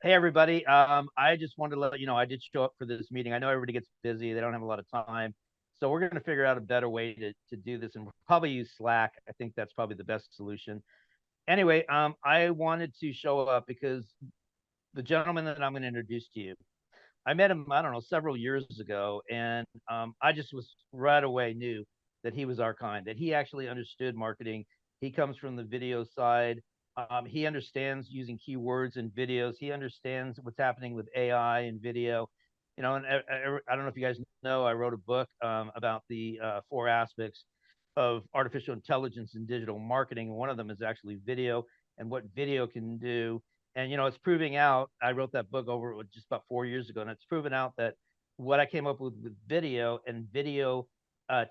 Hey everybody. I just wanted to let you know I did show up for this meeting. I know everybody gets busy, they don't have a lot of time. So we're going to figure out a better way to do this, and we'll probably use Slack. I think that's probably the best solution. Anyway, I wanted to show up because the gentleman that I'm going to introduce to you, I met him, I don't know, several years ago, and I just was right away knew that he was our kind, that he actually understood marketing. He comes from the video side. He understands using keywords in videos. He understands what's happening with AI and video. And I don't know if you guys know, I wrote a book about the four aspects of artificial intelligence in digital marketing. And one of them is actually video and what video can do. And it's proving out. I wrote that book over just about 4 years ago, and it's proven out that what I came up with video and video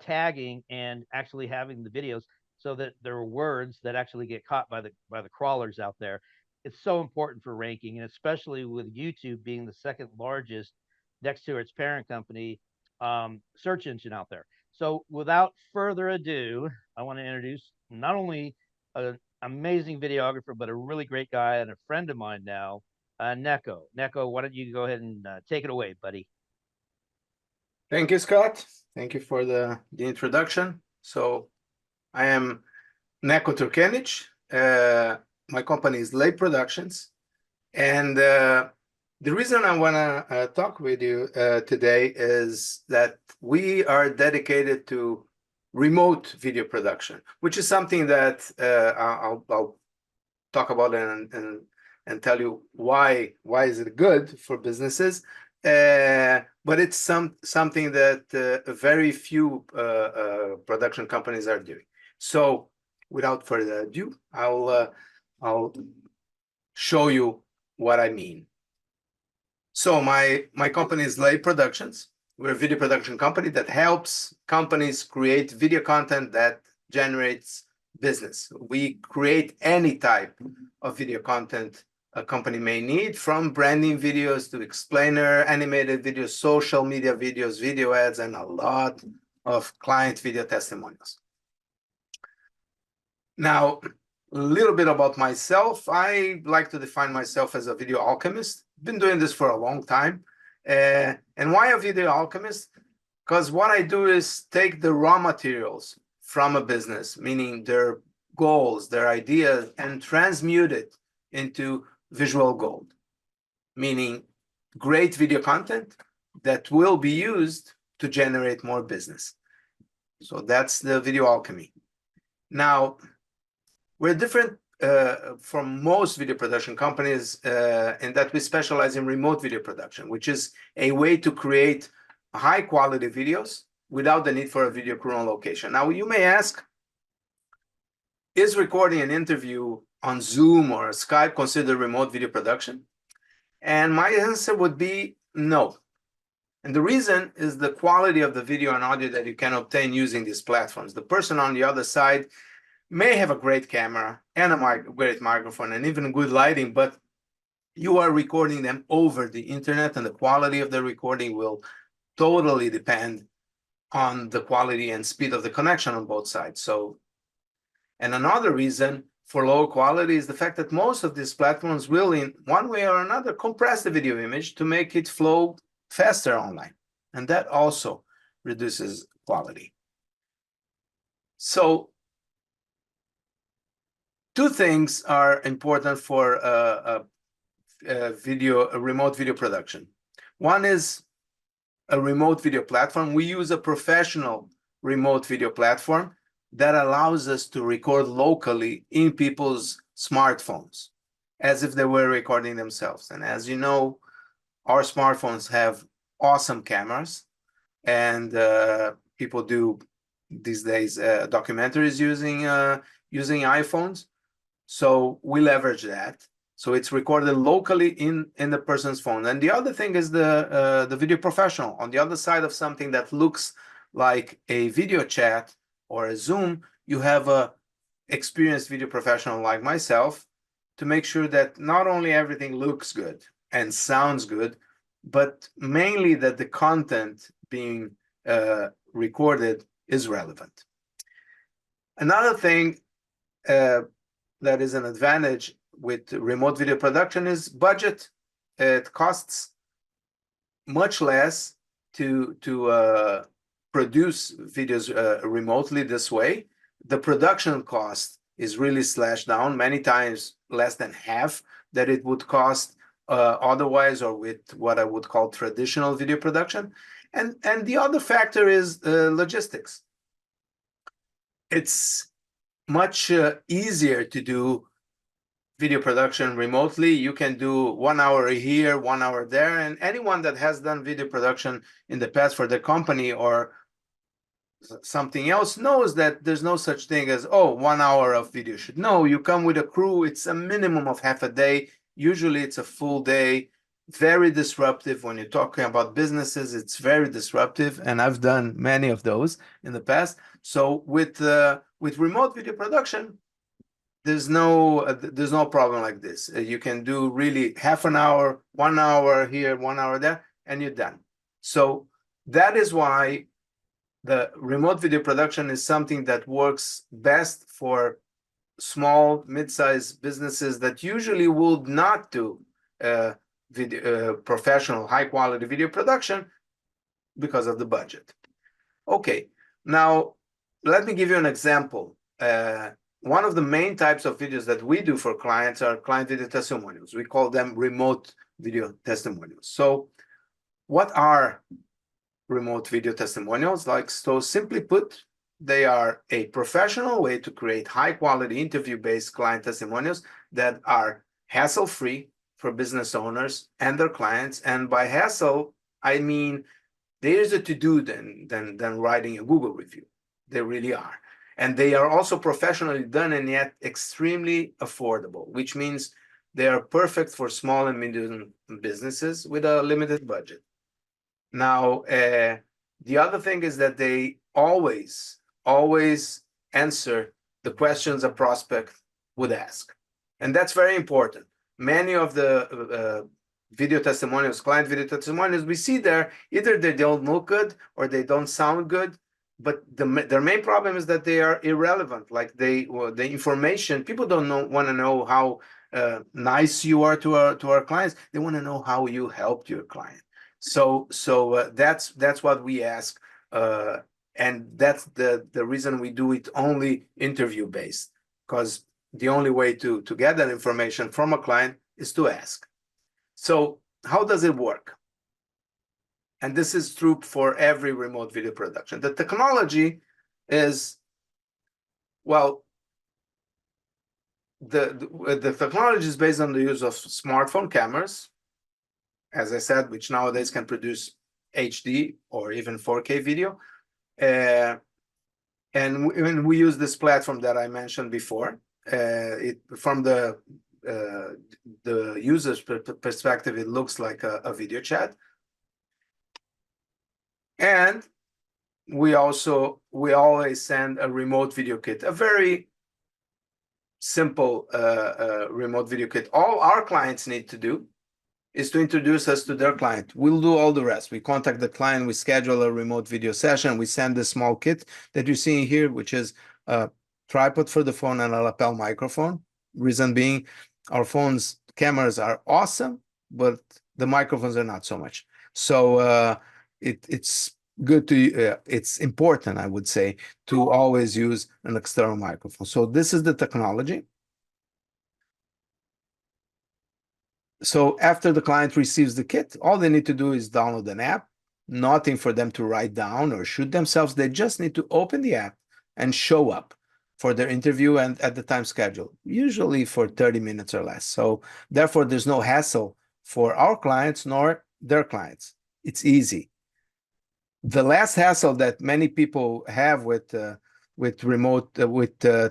tagging and actually having the videos so that there are words that actually get caught by the crawlers out there. It's so important for ranking, and especially with YouTube being the second largest next to its parent company search engine out there. So without further ado, I want to introduce not only an amazing videographer, but a really great guy and a friend of mine now, Neko. Neko, why don't you go ahead and take it away, buddy? Thank you, Scott. Thank you for the introduction. So I am Neko Turkenic. My company is Leib Productions. And the reason I want to talk with you today is that we are dedicated to remote video production, which is something that I'll talk about and tell you why is it good for businesses. But it's something that very few production companies are doing. So without further ado, I'll show you what I mean. So my company is Leib Productions. We're a video production company that helps companies create video content that generates business. We create any type of video content a company may need, from branding videos to explainer, animated videos, social media videos, video ads, and a lot of client video testimonials. Now, a little bit about myself. I like to define myself as a video alchemist. Been doing this for a long time. And why a video alchemist? Because what I do is take the raw materials from a business, meaning their goals, their ideas, and transmute it into visual gold, meaning great video content that will be used to generate more business. So that's the video alchemy. Now, we're different from most video production companies in that we specialize in remote video production, which is a way to create high quality videos without the need for a video crew on location. Now, you may ask, is recording an interview on Zoom or Skype considered remote video production? And my answer would be no. And the reason is the quality of the video and audio that you can obtain using these platforms. The person on the other side may have a great camera and a great microphone and even good lighting, but you are recording them over the internet, and the quality of the recording will totally depend on the quality and speed of the connection on both sides. So, and another reason for low quality is the fact that most of these platforms will, in one way or another, compress the video image to make it flow faster online. And that also reduces quality. So two things are important for a remote video production. One is a remote video platform. We use a professional remote video platform that allows us to record locally in people's smartphones as if they were recording themselves. And as you know, our smartphones have awesome cameras, and people do these days documentaries using iPhones. So we leverage that. So it's recorded locally in the person's phone. And the other thing is the video professional. On the other side of something that looks like a video chat or a Zoom, you have a experienced video professional like myself to make sure that not only everything looks good and sounds good, but mainly that the content being recorded is relevant. Another thing that is an advantage with remote video production is budget it costs much less to produce videos remotely this way. The production cost is really slashed down, many times less than half that it would cost otherwise, or with what I would call traditional video production. And the other factor is logistics. It's much easier to do video production remotely. You can do 1 hour here, 1 hour there, and anyone that has done video production in the past for the company or something else knows that there's no such thing as, oh, 1 hour of video shoot. No, you come with a crew, it's a minimum of half a day. Usually it's a full day. Very disruptive. When you're talking about businesses, it's very disruptive, and I've done many of those in the past. So with remote video production, there's no problem like this. You can do really half an hour, 1 hour here, 1 hour there, and you're done. So that is why the remote video production is something that works best for small, mid-sized businesses that usually would not do professional, high-quality video production because of the budget. Okay, now let me give you an example. One of the main types of videos that we do for clients are client video testimonials. We call them remote video testimonials. So what are remote video testimonials? Like, so simply put, they are a professional way to create high-quality interview-based client testimonials that are hassle-free for business owners and their clients. And by hassle, I mean they're easier to do than writing a Google review. They really are. And they are also professionally done and yet extremely affordable, which means they are perfect for small and medium businesses with a limited budget. Now, the other thing is that they always answer the questions a prospect would ask. And that's very important. Many of the video testimonials, client video testimonials we see there, either they don't look good or they don't sound good, but their main problem is that they are irrelevant. Like the information, people don't want to know how nice you are to our clients. They want to know how you helped your client. So that's what we ask, and that's the reason we do it only interview based, because the only way to get that information from a client is to ask. So how does it work? And this is true for every remote video production. The technology is, well, the technology is based on the use of smartphone cameras, as I said, which nowadays can produce HD or even 4K video. And we use this platform that I mentioned before. From the user's perspective, it looks like a video chat. And we always send a remote video kit, a very simple remote video kit. All our clients need to do is to introduce us to their client. We'll do all the rest. We contact the client, we schedule a remote video session, we send the small kit that you're seeing here, which is a tripod for the phone and a lapel microphone. Reason being, our phones' cameras are awesome, but the microphones are not so much. So it's good to, it's important, I would say, to always use an external microphone. So this is the technology. So after the client receives the kit, all they need to do is download an app, nothing for them to write down or shoot themselves. They just need to open the app and show up for their interview and at the time scheduled, usually for 30 minutes or less. So therefore, there's no hassle for our clients nor their clients. It's easy. The last hassle that many people have with remote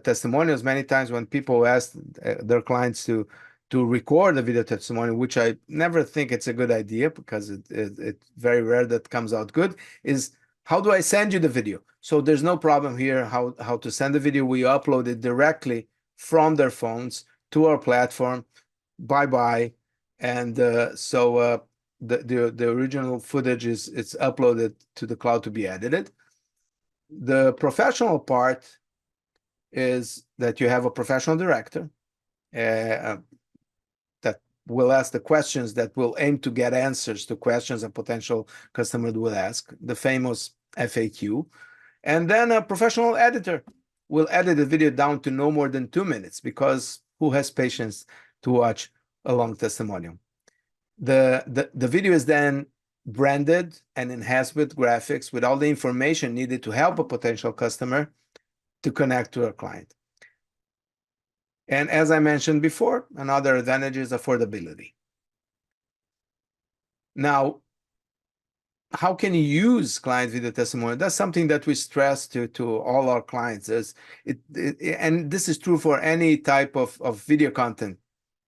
testimonials, many times when people ask their clients to record a video testimony, which I never think it's a good idea because it's very rare that comes out good, is how do I send you the video? So there's no problem here how to send the video. We upload it directly from their phones to our platform. Bye-bye. And the original footage it's uploaded to the cloud to be edited. The professional part is that you have a professional director that will ask the questions that will aim to get answers to questions a potential customer will ask, the famous FAQ. And then a professional editor will edit the video down to no more than 2 minutes, because who has patience to watch a long testimonial? The video is then branded and enhanced with graphics with all the information needed to help a potential customer to connect to a client. And as I mentioned before, another advantage is affordability. Now, how can you use client video testimonial? That's something that we stress to all our clients. And this is true for any type of video content.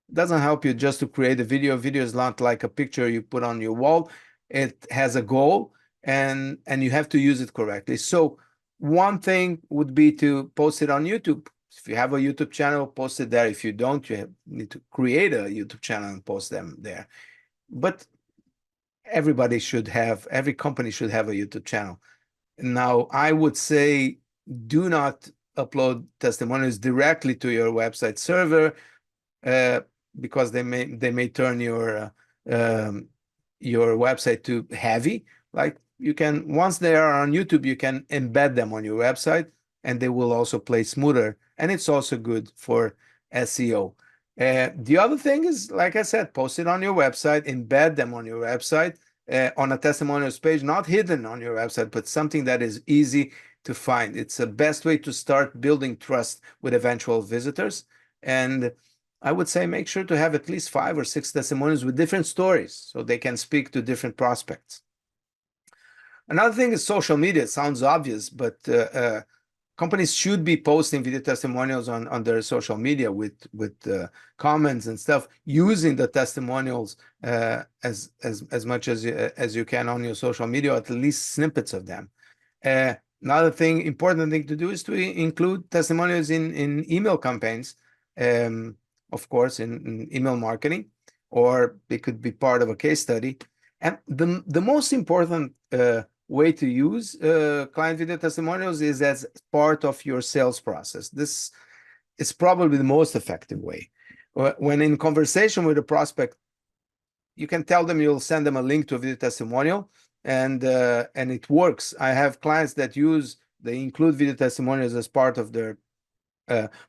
It doesn't help you just to create a video. Video is not like a picture you put on your wall. It has a goal, and you have to use it correctly. So one thing would be to post it on YouTube. If you have a YouTube channel, post it there. If you don't, you need to create a YouTube channel and post them there. But every company should have a YouTube channel. Now, I would say do not upload testimonials directly to your website server, because they may turn your website too heavy. Like, you can, once they are on YouTube, you can embed them on your website, and they will also play smoother. And it's also good for SEO. The other thing is, like I said, post it on your website, embed them on your website, on a testimonials page, not hidden on your website, but something that is easy to find. It's the best way to start building trust with eventual visitors. And I would say make sure to have at least 5 or 6 testimonials with different stories, so they can speak to different prospects. Another thing is social media. It sounds obvious, but companies should be posting video testimonials on their social media with comments and stuff, using the testimonials as much as you can on your social media, at least snippets of them. Another important thing to do is to include testimonials in email campaigns, of course, in email marketing, or they could be part of a case study. And the most important way to use client video testimonials is as part of your sales process. This is probably the most effective way. When in conversation with a prospect, you can tell them you'll send them a link to a video testimonial, and it works. I have clients that they include video testimonials as part of their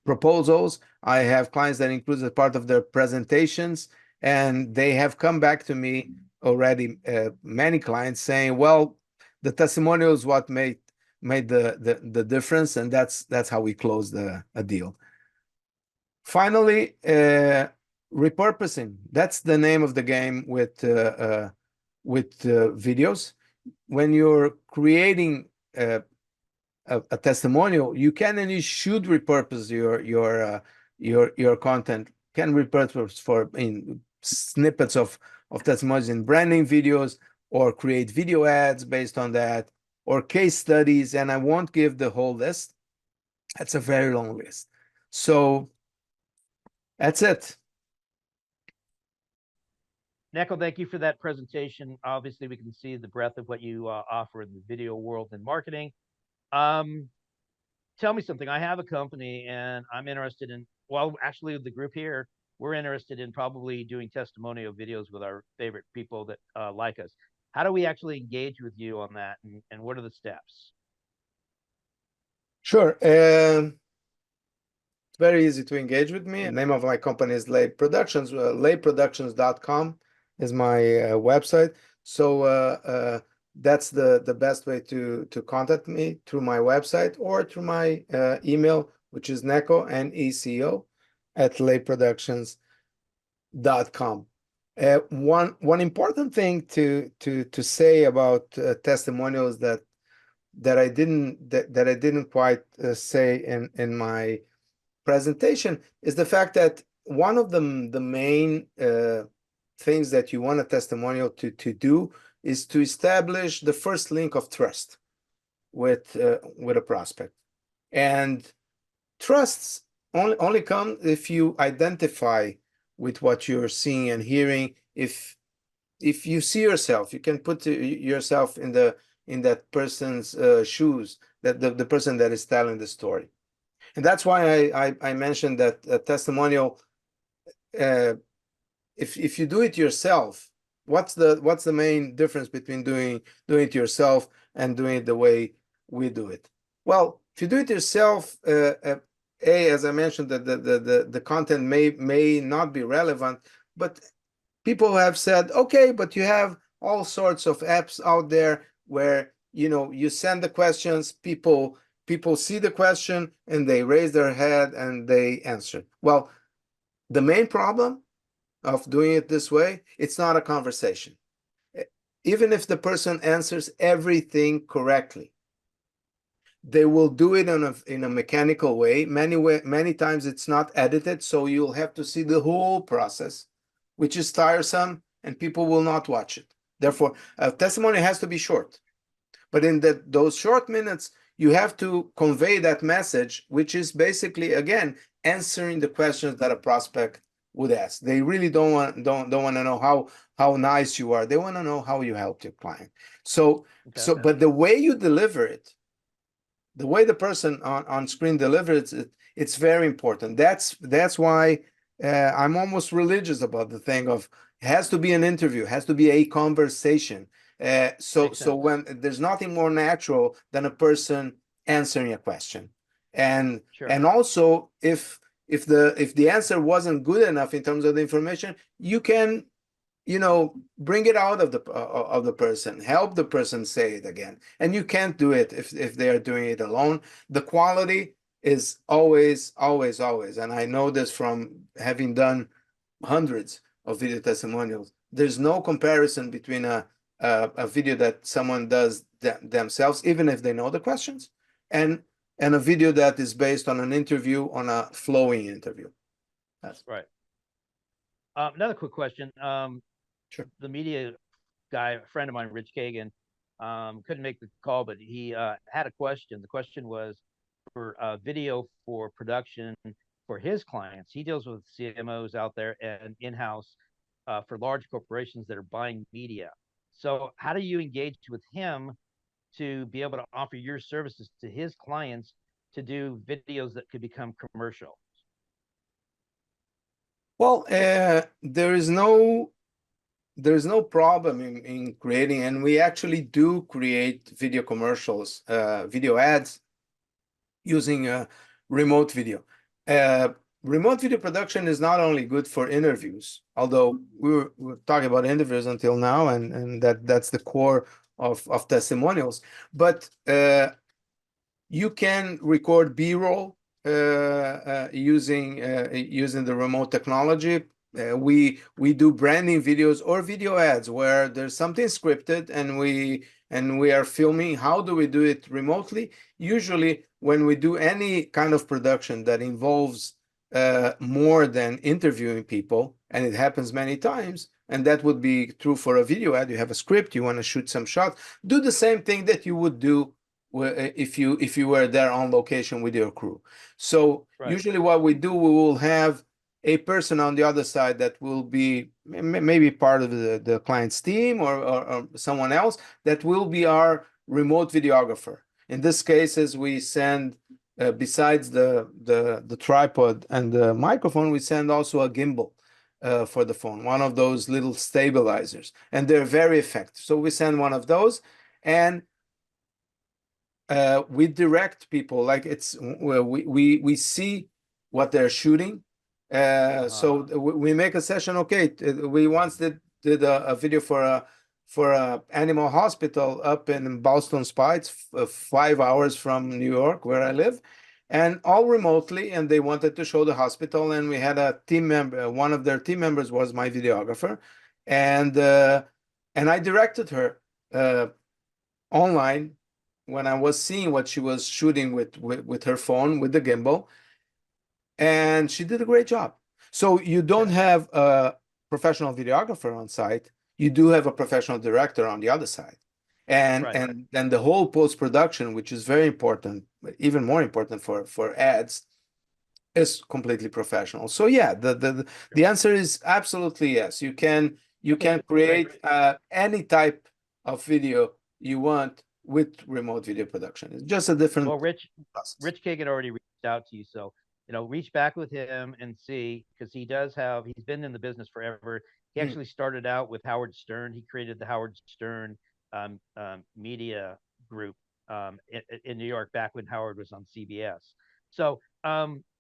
proposals. I have clients that include as part of their presentations, and they have come back to me already, many clients saying, well, the testimonial is what made the difference, and that's how we close a deal. Finally, repurposing. That's the name of the game with videos. When you're creating a testimonial, you can and you should repurpose your content. Can repurpose in snippets of testimonials in branding videos, or create video ads based on that, or case studies. And I won't give the whole list. That's a very long list. So that's it. Neko, thank you for that presentation. Obviously, we can see the breadth of what you offer in the video world and marketing. Tell me something. I have a company, and I'm interested in, well, actually, the group here, we're interested in probably doing testimonial videos with our favorite people that like us. How do we actually engage with you on that, and what are the steps? Sure. It's very easy to engage with me. The name of my company is Leib Productions. Leibproductions.com is my website. So that's the best way to contact me, through my website or through my email, which is Neko, N-E-C-O, @leibproductions.com. One important thing to say about testimonials that I didn't quite say in my presentation is the fact that one of the main things that you want a testimonial to do is to establish the first link of trust with a prospect. And trusts only come if you identify with what you're seeing and hearing. If you see yourself, you can put yourself in that person's shoes, that the person that is telling the story. And that's why I mentioned that a testimonial if you do it yourself, what's the main difference between doing it yourself and doing it the way we do it? Well, if you do it yourself, as I mentioned, the content may not be relevant, but people have said, okay, but you have all sorts of apps out there where you send the questions, people see the question and they raise their head and they answer. Well, the main problem of doing it this way, it's not a conversation. Even if the person answers everything correctly, they will do it in a mechanical way. Many times it's not edited, so you'll have to see the whole process, which is tiresome, and people will not watch it. Therefore, a testimony has to be short. But in those short minutes, you have to convey that message, which is basically, again, answering the questions that a prospect would ask. They really don't want to know how nice you are. They want to know how you helped your client. But the way you deliver it, the way the person on screen delivers it, it's very important. That's why I'm almost religious about the thing of it has to be an interview, has to be a conversation. So when there's nothing more natural than a person answering a question, and also if the answer wasn't good enough in terms of the information, you can bring it out of the person, help the person say it again. And you can't do it if they are doing it alone. The quality is always, and I know this from having done hundreds of video testimonials. There's no comparison between a video that someone does themselves, even if they know the questions, and a video that is based on an interview, on a flowing interview. That's right. Another quick question. Sure. The media guy, a friend of mine, Rich Kagan, couldn't make the call, but he had a question. The question was for video for production for his clients. He deals with CMOs out there and in-house for large corporations that are buying media. So how do you engage with him to be able to offer your services to his clients to do videos that could become commercial? Well, there is no problem in creating, and we actually do create video commercials, video ads using remote video. Remote video production is not only good for interviews, although we were talking about interviews until now, and that's the core of testimonials, but you can record B-roll using the remote technology. We do branding videos or video ads where there's something scripted and we are filming. How do we do it remotely? Usually when we do any kind of production that involves more than interviewing people, and it happens many times, and that would be true for a video ad. You have a script, you want to shoot some shots, do the same thing that you would do if you were there on location with your crew. So usually what we do, we will have a person on the other side that will be maybe part of the client's team or someone else that will be our remote videographer. In this case, as we send besides the tripod and the microphone, we send also a gimbal for the phone, one of those little stabilizers, and they're very effective. So we send one of those, and we direct people, like it's we see what they're shooting. So we make a session. Okay, we once did a video for a animal hospital up in Boston Spa. It's 5 hours from New York, where I live, and all remotely. And they wanted to show the hospital, and we had a team member. One of their team members was my videographer, and I directed her online when I was seeing what she was shooting with her phone, with the gimbal, and she did a great job. So you don't have a professional videographer on site, you do have a professional director on the other side. And then the whole post-production, which is very important, even more important for ads, is completely professional. So yeah, the answer is absolutely yes. You can create any type of video you want with remote video production. It's just a different Rich Kagan already reached out to you, so reach back with him and see, because he's been in the business forever. He Mm. actually started out with Howard Stern. He created the Howard Stern media group in New York back when Howard was on CBS. So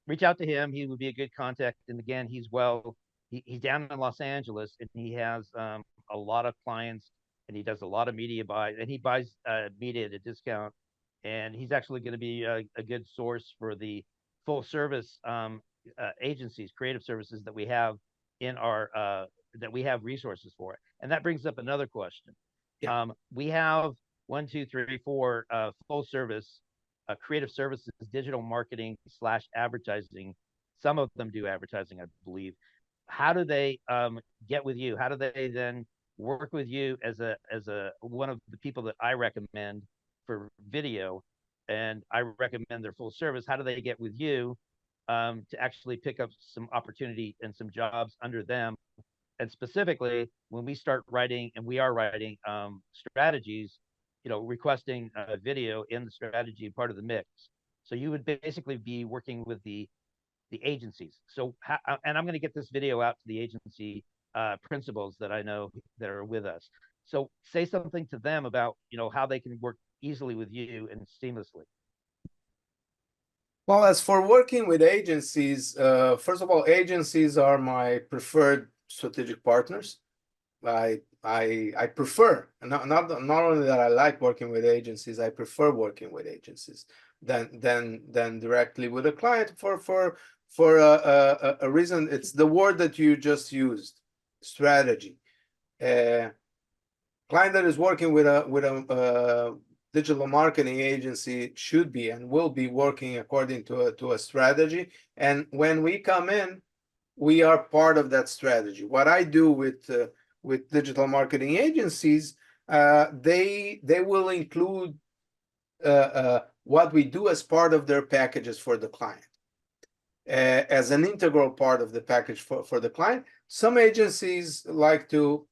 reach out to him. He would be a good contact. And again, he's down in Los Angeles, and he has a lot of clients, and he does a lot of media buys, and he buys media at a discount. And he's actually going to be a good source for the full service agencies, creative services that we have in our that we have resources for. And that brings up another question. Yeah. We have 1, 2, 3, 4 full service creative services, digital marketing / advertising. Some of them do advertising, I believe. How do they get with you? How do they then work with you as a one of the people that I recommend for video, and I recommend their full service? How do they get with you to actually pick up some opportunity and some jobs under them? And specifically, when we start writing, and we are writing strategies, requesting a video in the strategy part of the mix. So you would basically be working with the agencies. So, and I'm going to get this video out to the agency principals that I know that are with us. So say something to them about, how they can work easily with you and seamlessly. Well, as for working with agencies, first of all, agencies are my preferred strategic partners. I prefer, not only that I like working with agencies, I prefer working with agencies than directly with a client for a reason. It's the word that you just used, strategy. Client that is working with a digital marketing agency should be and will be working according to a strategy. And when we come in, we are part of that strategy. What I do with digital marketing agencies, they will include what we do as part of their packages for the client, as an integral part of the package for the client. Some agencies like to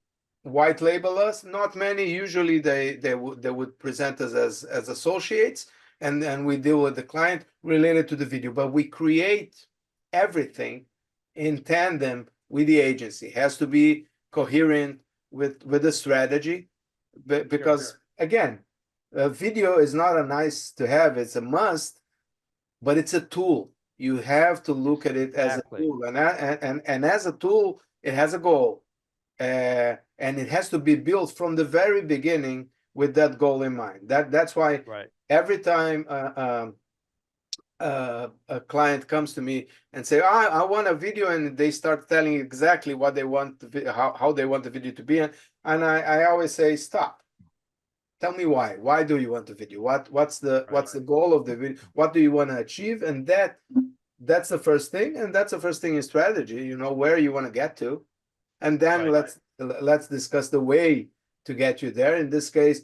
white label us. Not many. Usually they would present us as associates, and then we deal with the client related to the video. But we create everything in tandem with the agency. It has to be coherent with the strategy, because again, video is not a nice to have, it's a must, but it's a tool. You have to look at it as a tool, and as a tool, it has a goal, and it has to be built from the very beginning with that goal in mind. That's why every time a client comes to me and say, I want a video, and they start telling exactly what they want, how they want the video to be, and I always say, stop. Tell me why. Why do you want the video? What's the goal of the video? What do you want to achieve? And that's the first thing, and that's the first thing in strategy. Where you want to get to, and then let's discuss the way to get you there. In this case,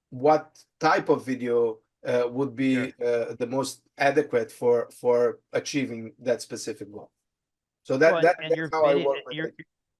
what type of video would be the most adequate for achieving that specific goal. So that's how I work with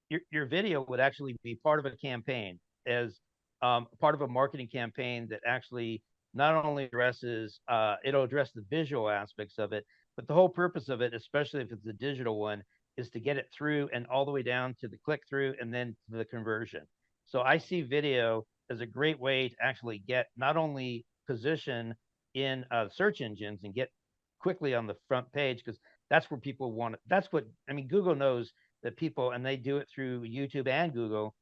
it. Your video would actually be part of a campaign, as part of a marketing campaign that actually not only it'll address the visual aspects of it, but the whole purpose of it, especially if it's a digital one, is to get it through and all the way down to the click through and then to the conversion. So I see video as a great way to actually get not only position in search engines and get quickly on the front page, because that's where people want it. That's what, Google knows that people, and they do it through YouTube and Google,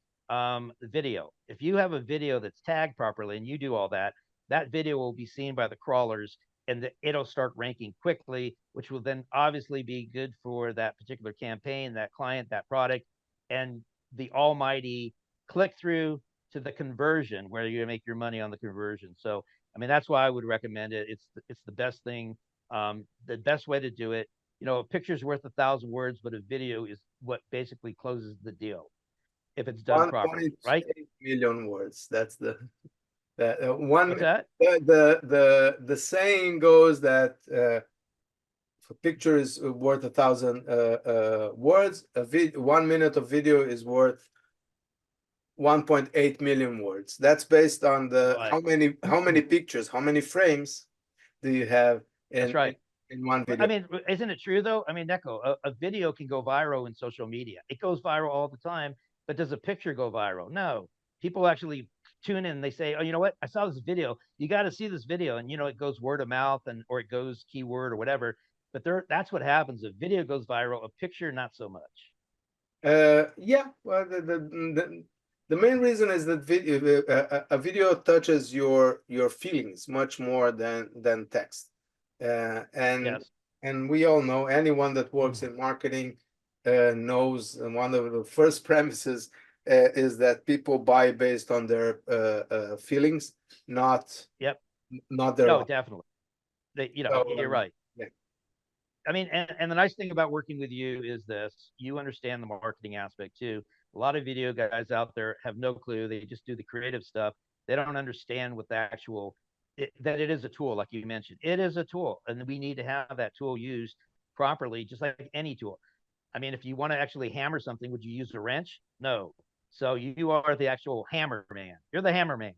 video. If you have a video that's tagged properly and you do all that, that video will be seen by the crawlers, and it'll start ranking quickly, which will then obviously be good for that particular campaign, that client, that product, and the almighty click through to the conversion, where you're gonna make your money on the conversion. So that's why I would recommend it. It's the best thing, the best way to do it. A picture's worth 1,000 words, but a video is what basically closes the deal if it's done properly, right? 1.8 million words. That's the one. What's that? The saying goes that if a picture is worth 1,000 words, 1 minute of video is worth 1.8 million words. That's based on how many pictures, how many frames do you have in in one I video. mean, isn't it true though? I mean, Neko, a video can go viral in social media. It goes viral all the time, but does a picture go viral? No. People actually tune in and they say, "Oh, you know what? I saw this video. You got to see this video." And it goes word of mouth and or it goes keyword or whatever. But that's what happens. A video goes viral, a picture not so much. Yeah, well, the main reason is that a video touches your feelings much more than text. Uh, and Yes. and we all know, anyone that works in marketing knows, one of the first premises is that people buy based on their feelings, not Yep. not their No, life. definitely. So, You're right. yeah, I mean, and the nice thing about working with you is this: you understand the marketing aspect too. A lot of video guys out there have no clue. They just do the creative stuff. They don't understand what the actual that it is a tool, like you mentioned. It is a tool, and we need to have that tool used properly, just like any tool. I mean, if you want to actually hammer something, would you use a wrench? No. So you are the actual hammer man. You're the hammer man.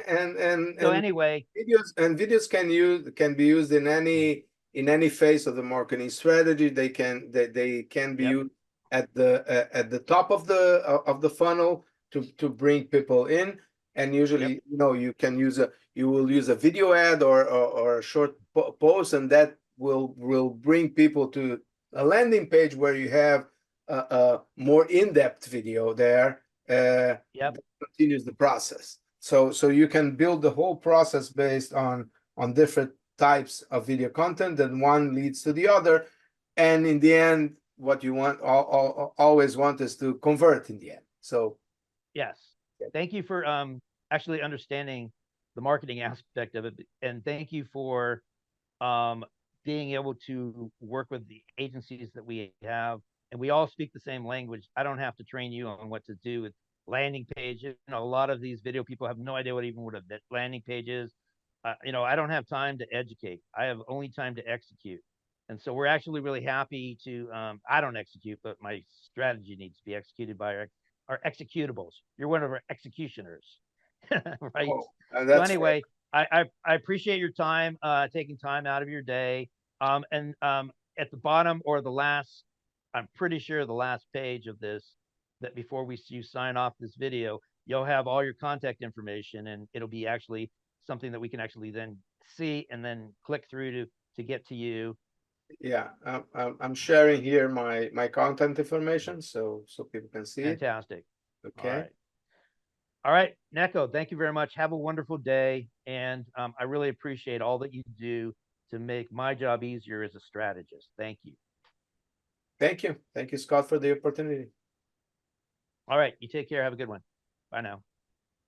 and and So and anyway, videos can be used in any phase of the marketing strategy. They can be yep, used at the top of the funnel to bring people in. And yep, usually, you will use a video ad or a short post, and that will bring people to a landing page where you have a more in-depth video there yep. that continues the process. So you can build the whole process based on different types of video content, and one leads to the other. And in the end, what you always want is to convert in the end. So Yes. Thank you for actually understanding the marketing aspect of it. And thank you for um being able to work with the agencies that we have. And we all speak the same language. I don't have to train you on what to do with landing pages. A lot of these video people have no idea what a landing page is. I don't have time to educate. I have only time to execute. And so we're actually really happy to I don't execute, but my strategy needs to be executed by our executables. You're one of our executioners, right? oh, So that's fair. anyway, I appreciate your time, taking time out of your day. And at the bottom or the last, I'm pretty sure the last page of this, that before you sign off this video, you'll have all your contact information, and it'll be actually something that we can actually then see and then click through to get to you. Yeah, I'm sharing here my content information so people can see it. Fantastic. All Okay. right. All right, Neko, thank you very much. Have a wonderful day. And I really appreciate all that you do to make my job easier as a strategist. Thank you. Thank you, Scott, for the opportunity. All right, you take care. Have a good one. Bye now.